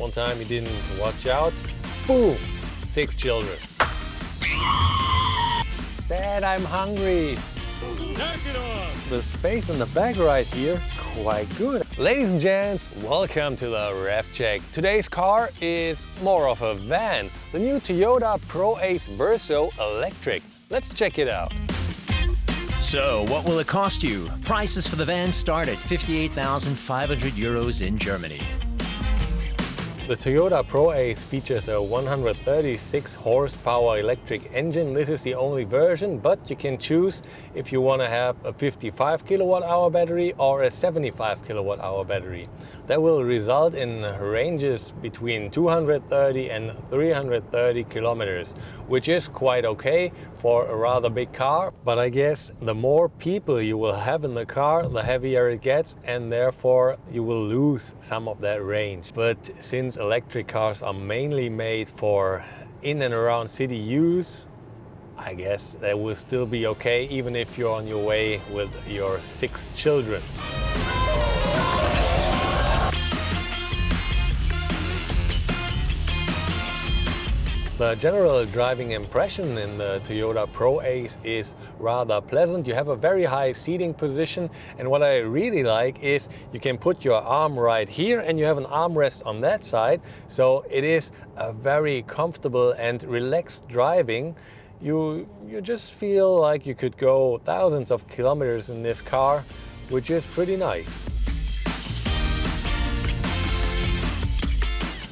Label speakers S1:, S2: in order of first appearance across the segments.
S1: One time he didn't watch out. Boom! 6 children. Dad, I'm hungry.
S2: Knock it off!
S1: The space in the back right here, quite good. Ladies and gents, welcome to the Rev Check. Today's car is more of a van, the new Toyota Proace Verso Electric. Let's check it out.
S2: So, what will it cost you? Prices for the van start at 58,500 euros in Germany.
S1: The Toyota Proace features a 136 horsepower electric engine. This is the only version, but you can choose if you want to have a 55 kilowatt-hour battery or a 75 kilowatt-hour battery. That will result in ranges between 230 and 330 kilometers, which is quite okay for a rather big car. But I guess the more people you will have in the car, the heavier it gets, and therefore you will lose some of that range. But since electric cars are mainly made for in and around city use, I guess that will still be okay even if you're on your way with your 6 children. The general driving impression in the Toyota Proace is rather pleasant. You have a very high seating position, and what I really like is you can put your arm right here and you have an armrest on that side, so it is a very comfortable and relaxed driving. You just feel like you could go thousands of kilometers in this car, which is pretty nice.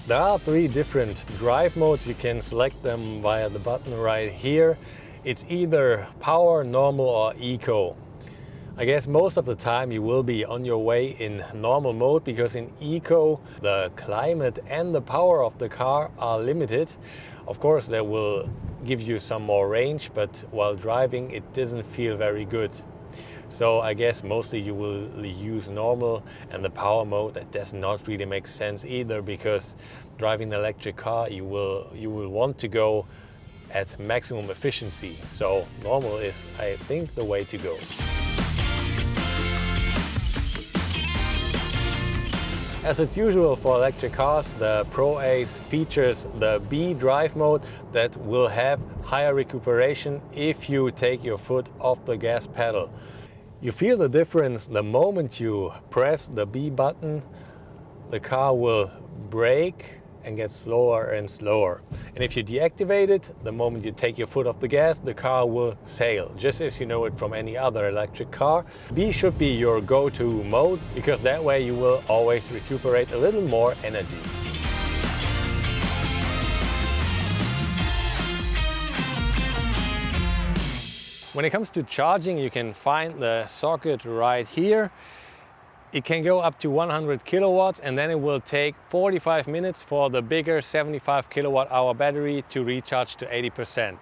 S1: There are 3 different drive modes. You can select them via the button right here. It's either power, normal or eco. I guess most of the time you will be on your way in normal mode, because in eco the climate and the power of the car are limited. Of course that will give you some more range, but while driving it doesn't feel very good. So I guess mostly you will use normal, and the power mode, that does not really make sense either, because driving an electric car you will want to go at maximum efficiency. So normal is, I think, the way to go. As it's usual for electric cars, the Proace features the B drive mode that will have higher recuperation if you take your foot off the gas pedal. You feel the difference the moment you press the B button. The car will brake and get slower and slower. And if you deactivate it, the moment you take your foot off the gas, the car will sail, just as you know it from any other electric car. B should be your go-to mode, because that way you will always recuperate a little more energy. When it comes to charging, you can find the socket right here. It can go up to 100 kilowatts, and then it will take 45 minutes for the bigger 75 kilowatt-hour battery to recharge to 80%.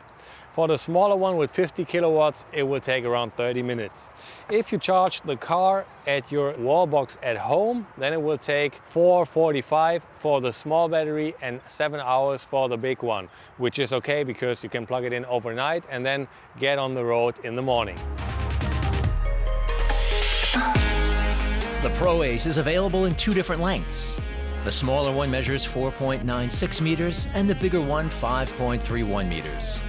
S1: For the smaller one with 50 kilowatts, it will take around 30 minutes. If you charge the car at your wall box at home, then it will take 4:45 for the small battery and 7 hours for the big one, which is okay because you can plug it in overnight and then get on the road in the morning.
S2: The Proace is available in 2 different lengths. The smaller one measures 4.96 meters and the bigger one 5.31 meters.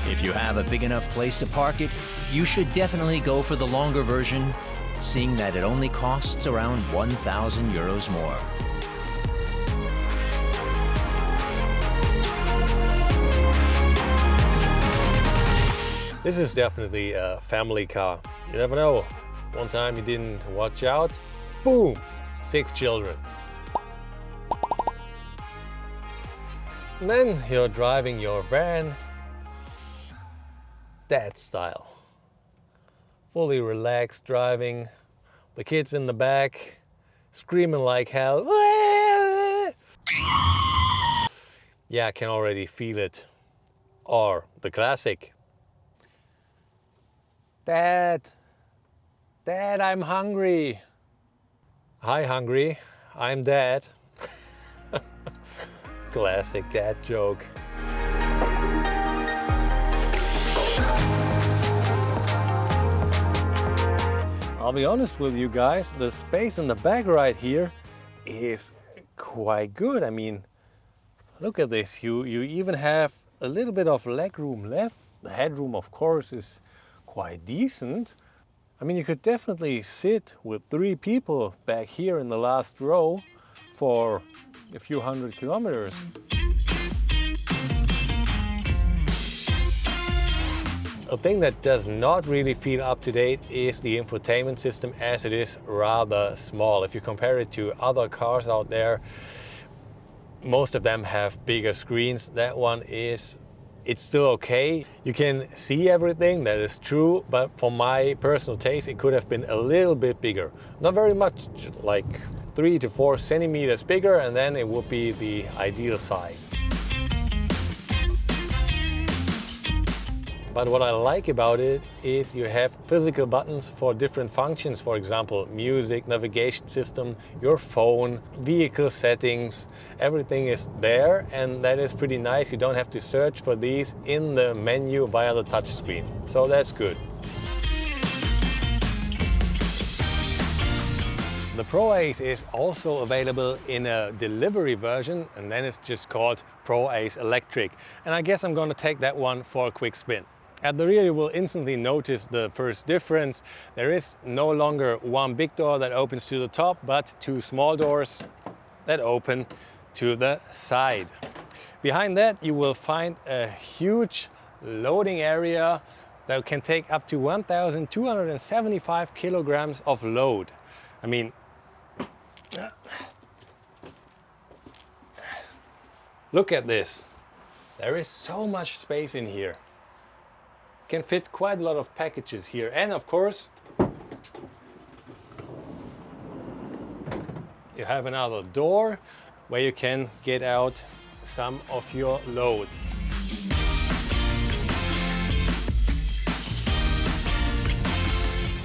S2: If you have a big enough place to park it, you should definitely go for the longer version, seeing that it only costs around 1,000 euros more.
S1: This is definitely a family car. You never know. One time you didn't watch out, boom, 6 children. And then you're driving your van, dad style. Fully relaxed driving, the kids in the back, screaming like hell. Yeah, I can already feel it. Or the classic. Dad, I'm hungry. Hi, hungry. I'm Dad. Classic dad joke. I'll be honest with you guys, the space in the back right here is quite good. I mean, look at this. You even have a little bit of leg room left. The headroom, of course, is quite decent. I mean, you could definitely sit with 3 people back here in the last row for a few hundred kilometers. A thing that does not really feel up to date is the infotainment system, as it is rather small. If you compare it to other cars out there, most of them have bigger screens. That one is, it's still okay. You can see everything, that is true, but for my personal taste, it could have been a little bit bigger. Not very much, like 3 to 4 centimeters bigger, and then it would be the ideal size. But what I like about it is you have physical buttons for different functions. For example, music, navigation system, your phone, vehicle settings, everything is there, and that is pretty nice. You don't have to search for these in the menu via the touch screen. So that's good. The Proace is also available in a delivery version, and then it's just called Proace Electric. And I guess I'm going to take that one for a quick spin. At the rear, you will instantly notice the first difference. There is no longer one big door that opens to the top, but 2 small doors that open to the side. Behind that, you will find a huge loading area that can take up to 1,275 kilograms of load. I mean, look at this. There is so much space in here. Can fit quite a lot of packages here, and of course you have another door where you can get out some of your load.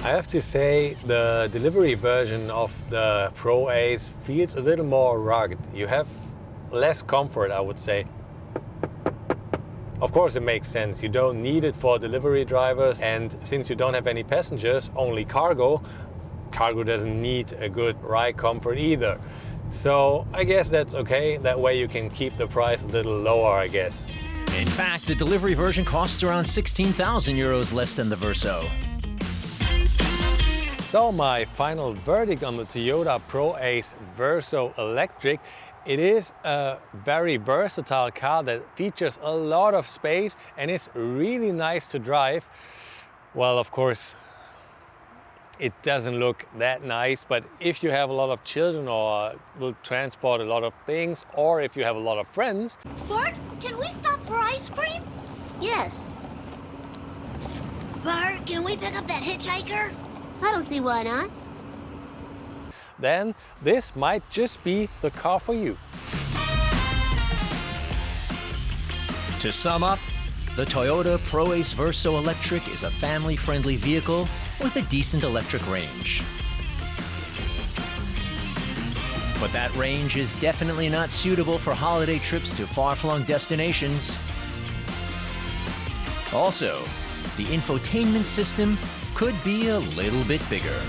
S1: I have to say the delivery version of the Proace feels a little more rugged. You have less comfort, I would say. Of course, it makes sense. You don't need it for delivery drivers, and since you don't have any passengers, only cargo doesn't need a good ride comfort either. So I guess that's okay. That way you can keep the price a little lower, I guess.
S2: In fact, the delivery version costs around 16,000 euros less than the Verso.
S1: So my final verdict on the Toyota Proace Verso Electric: it is a very versatile car that features a lot of space and is really nice to drive. Well, of course, it doesn't look that nice, but if you have a lot of children or will transport a lot of things, or if you have a lot of friends...
S3: Bart, can we stop for ice cream? Yes. Bart, can we pick up that hitchhiker? I don't see why not.
S1: Then this might just be the car for you.
S2: To sum up, the Toyota Proace Verso Electric is a family-friendly vehicle with a decent electric range. But that range is definitely not suitable for holiday trips to far-flung destinations. Also, the infotainment system could be a little bit bigger.